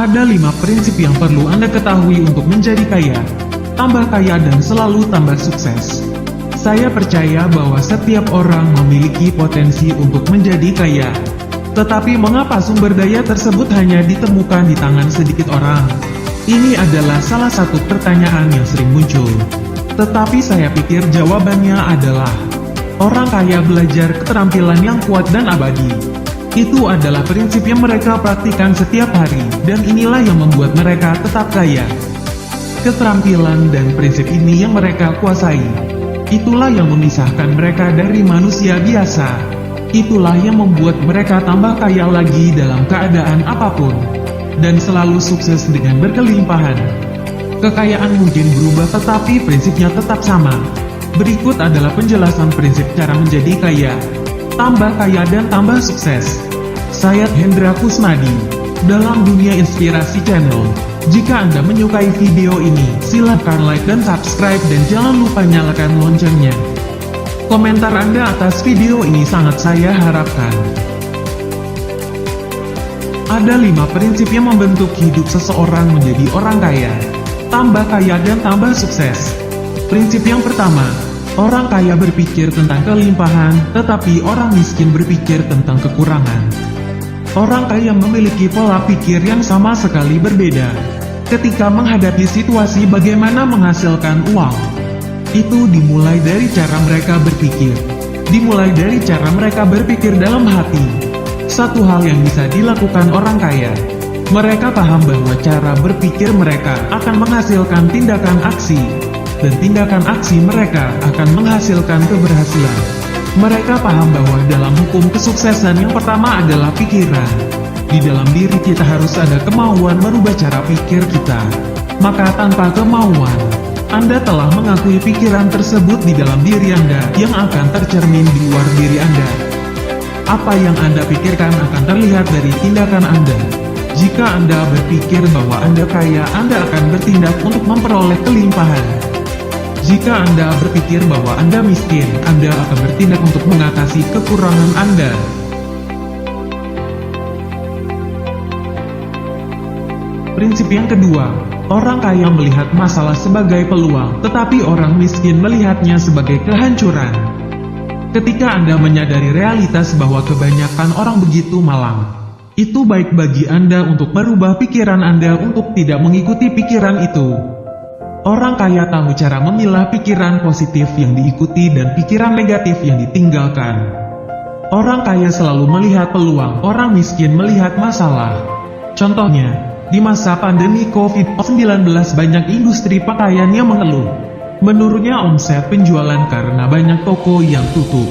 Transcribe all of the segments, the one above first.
Ada 5 prinsip yang perlu Anda ketahui untuk menjadi kaya, tambah kaya dan selalu tambah sukses. Saya percaya bahwa setiap orang memiliki potensi untuk menjadi kaya. Tetapi mengapa sumber daya tersebut hanya ditemukan di tangan sedikit orang? Ini adalah salah satu pertanyaan yang sering muncul. Tetapi saya pikir jawabannya adalah, orang kaya belajar keterampilan yang kuat dan abadi. Itu adalah prinsip yang mereka praktikkan setiap hari, dan inilah yang membuat mereka tetap kaya. Keterampilan dan prinsip ini yang mereka kuasai. Itulah yang memisahkan mereka dari manusia biasa. Itulah yang membuat mereka tambah kaya lagi dalam keadaan apapun, dan selalu sukses dengan berkelimpahan. Kekayaan mungkin berubah tetapi prinsipnya tetap sama. Berikut adalah penjelasan prinsip cara menjadi kaya, tambah kaya dan tambah sukses. Saya Hendra Kusmadi, dalam Dunia Inspirasi Channel. Jika Anda menyukai video ini, silakan like dan subscribe dan jangan lupa nyalakan loncengnya. Komentar Anda atas video ini sangat saya harapkan. Ada 5 prinsip yang membentuk hidup seseorang menjadi orang kaya, tambah kaya dan tambah sukses. Prinsip yang pertama, orang kaya berpikir tentang kelimpahan, tetapi orang miskin berpikir tentang kekurangan. Orang kaya memiliki pola pikir yang sama sekali berbeda. Ketika menghadapi situasi bagaimana menghasilkan uang, itu dimulai dari cara mereka berpikir. Dimulai dari cara mereka berpikir dalam hati. Satu hal yang bisa dilakukan orang kaya, mereka paham bahwa cara berpikir mereka akan menghasilkan tindakan aksi, dan tindakan aksi mereka akan menghasilkan keberhasilan. Mereka paham bahwa dalam hukum kesuksesan yang pertama adalah pikiran. Di dalam diri kita harus ada kemauan merubah cara pikir kita. Maka tanpa kemauan, Anda telah mengakui pikiran tersebut di dalam diri Anda yang akan tercermin di luar diri Anda. Apa yang Anda pikirkan akan terlihat dari tindakan Anda. Jika Anda berpikir bahwa Anda kaya, Anda akan bertindak untuk memperoleh kelimpahan. Jika Anda berpikir bahwa Anda miskin, Anda akan bertindak untuk mengatasi kekurangan Anda. Prinsip yang kedua, orang kaya melihat masalah sebagai peluang, tetapi orang miskin melihatnya sebagai kehancuran. Ketika Anda menyadari realitas bahwa kebanyakan orang begitu malang, itu baik bagi Anda untuk merubah pikiran Anda untuk tidak mengikuti pikiran itu. Orang kaya tahu cara memilah pikiran positif yang diikuti dan pikiran negatif yang ditinggalkan. Orang kaya selalu melihat peluang, orang miskin melihat masalah. Contohnya, di masa pandemi COVID-19 banyak industri pakaian yang mengeluh. Menurunnya omset penjualan karena banyak toko yang tutup.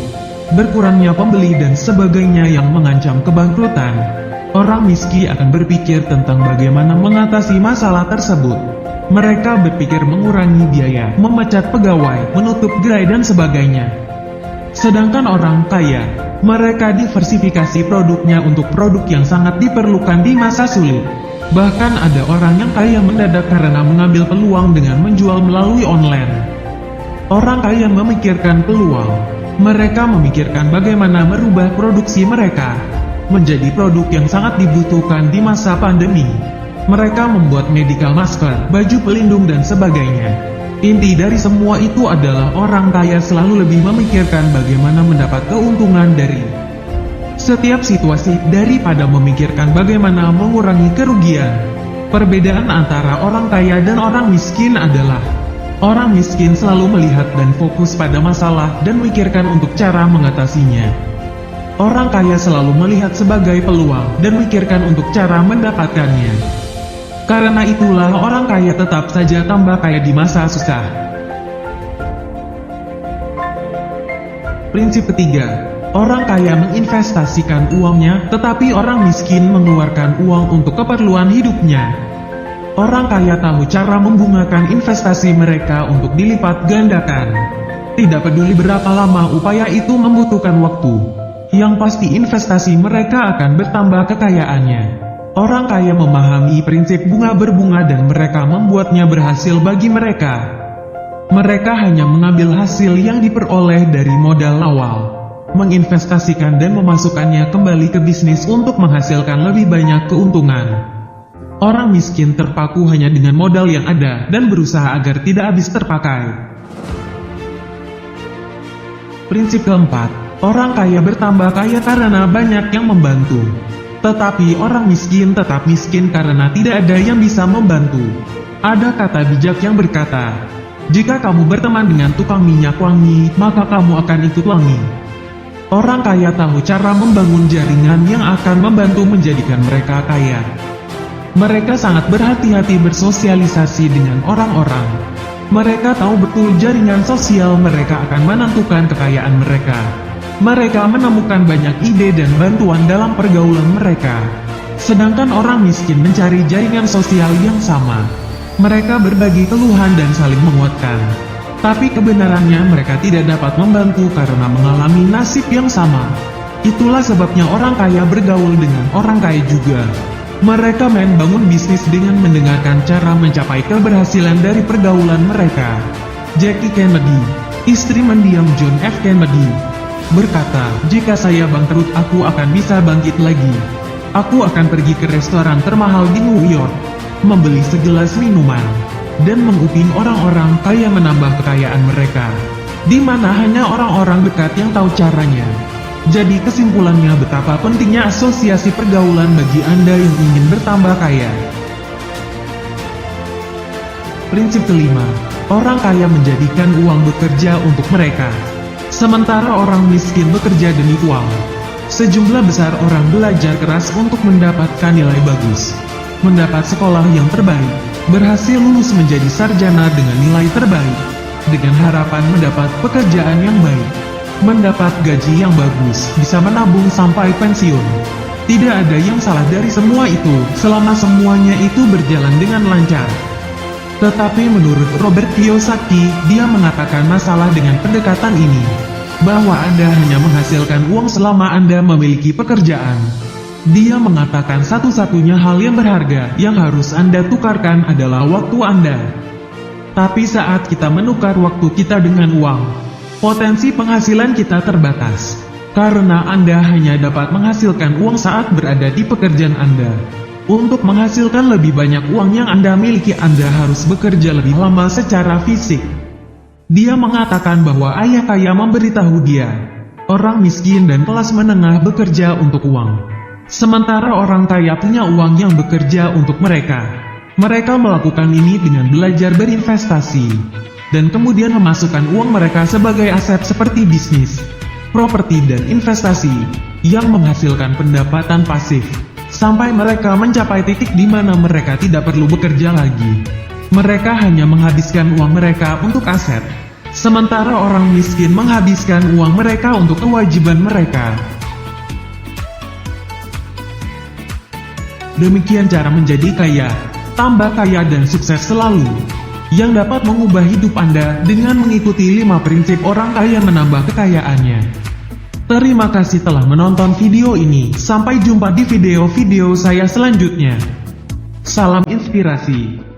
Berkurangnya pembeli dan sebagainya yang mengancam kebangkrutan. Orang miskin akan berpikir tentang bagaimana mengatasi masalah tersebut. Mereka berpikir mengurangi biaya, memecat pegawai, menutup gerai dan sebagainya. Sedangkan orang kaya, mereka diversifikasi produknya untuk produk yang sangat diperlukan di masa sulit. Bahkan ada orang yang kaya mendadak karena mengambil peluang dengan menjual melalui online. Orang kaya memikirkan peluang. Mereka memikirkan bagaimana merubah produksi mereka menjadi produk yang sangat dibutuhkan di masa pandemi. Mereka membuat medical masker, baju pelindung dan sebagainya. Inti dari semua itu adalah orang kaya selalu lebih memikirkan bagaimana mendapat keuntungan dari setiap situasi daripada memikirkan bagaimana mengurangi kerugian. Perbedaan antara orang kaya dan orang miskin adalah, orang miskin selalu melihat dan fokus pada masalah dan memikirkan untuk cara mengatasinya. Orang kaya selalu melihat sebagai peluang dan memikirkan untuk cara mendapatkannya. Karena itulah orang kaya tetap saja tambah kaya di masa susah. Prinsip ketiga, orang kaya menginvestasikan uangnya, tetapi orang miskin mengeluarkan uang untuk keperluan hidupnya. Orang kaya tahu cara membungakan investasi mereka untuk dilipat gandakan. Tidak peduli berapa lama upaya itu membutuhkan waktu. Yang pasti investasi mereka akan bertambah kekayaannya. Orang kaya memahami prinsip bunga berbunga dan mereka membuatnya berhasil bagi mereka. Mereka hanya mengambil hasil yang diperoleh dari modal awal, menginvestasikan dan memasukkannya kembali ke bisnis untuk menghasilkan lebih banyak keuntungan. Orang miskin terpaku hanya dengan modal yang ada dan berusaha agar tidak habis terpakai. Prinsip keempat, orang kaya bertambah kaya karena banyak yang membantu. Tetapi orang miskin tetap miskin karena tidak ada yang bisa membantu. Ada kata bijak yang berkata, jika kamu berteman dengan tukang minyak wangi, maka kamu akan ikut wangi. Orang kaya tahu cara membangun jaringan yang akan membantu menjadikan mereka kaya. Mereka sangat berhati-hati bersosialisasi dengan orang-orang. Mereka tahu betul jaringan sosial mereka akan menentukan kekayaan mereka. Mereka menemukan banyak ide dan bantuan dalam pergaulan mereka. Sedangkan orang miskin mencari jaringan sosial yang sama. Mereka berbagi keluhan dan saling menguatkan. Tapi kebenarannya mereka tidak dapat membantu karena mengalami nasib yang sama. Itulah sebabnya orang kaya bergaul dengan orang kaya juga. Mereka main bangun bisnis dengan mendengarkan cara mencapai keberhasilan dari pergaulan mereka. Jackie Kennedy, istri mendiam John F. Kennedy, berkata, jika saya bangkrut aku akan bisa bangkit lagi. Aku akan pergi ke restoran termahal di New York, membeli segelas minuman, dan menguping orang-orang kaya menambah kekayaan mereka, di mana hanya orang-orang dekat yang tahu caranya. Jadi kesimpulannya betapa pentingnya asosiasi pergaulan bagi Anda yang ingin bertambah kaya. Prinsip kelima, orang kaya menjadikan uang bekerja untuk mereka. Sementara orang miskin bekerja demi uang. Sejumlah besar orang belajar keras untuk mendapatkan nilai bagus, mendapat sekolah yang terbaik, berhasil lulus menjadi sarjana dengan nilai terbaik, dengan harapan mendapat pekerjaan yang baik, mendapat gaji yang bagus, bisa menabung sampai pensiun. Tidak ada yang salah dari semua itu, selama semuanya itu berjalan dengan lancar. Tetapi menurut Robert Kiyosaki, dia mengatakan masalah dengan pendekatan ini, bahwa Anda hanya menghasilkan uang selama Anda memiliki pekerjaan. Dia mengatakan satu-satunya hal yang berharga yang harus Anda tukarkan adalah waktu Anda. Tapi saat kita menukar waktu kita dengan uang, potensi penghasilan kita terbatas, karena Anda hanya dapat menghasilkan uang saat berada di pekerjaan Anda. Untuk menghasilkan lebih banyak uang yang Anda miliki, Anda harus bekerja lebih lama secara fisik. Dia mengatakan bahwa ayah kaya memberitahu dia, orang miskin dan kelas menengah bekerja untuk uang. Sementara orang kaya punya uang yang bekerja untuk mereka. Mereka melakukan ini dengan belajar berinvestasi, dan kemudian memasukkan uang mereka sebagai aset seperti bisnis, properti dan investasi, yang menghasilkan pendapatan pasif, sampai mereka mencapai titik di mana mereka tidak perlu bekerja lagi. Mereka hanya menghabiskan uang mereka untuk aset, sementara orang miskin menghabiskan uang mereka untuk kewajiban mereka. Demikian cara menjadi kaya, tambah kaya dan sukses selalu, yang dapat mengubah hidup Anda dengan mengikuti 5 prinsip orang kaya menambah kekayaannya. Terima kasih telah menonton video ini, sampai jumpa di video-video saya selanjutnya. Salam inspirasi.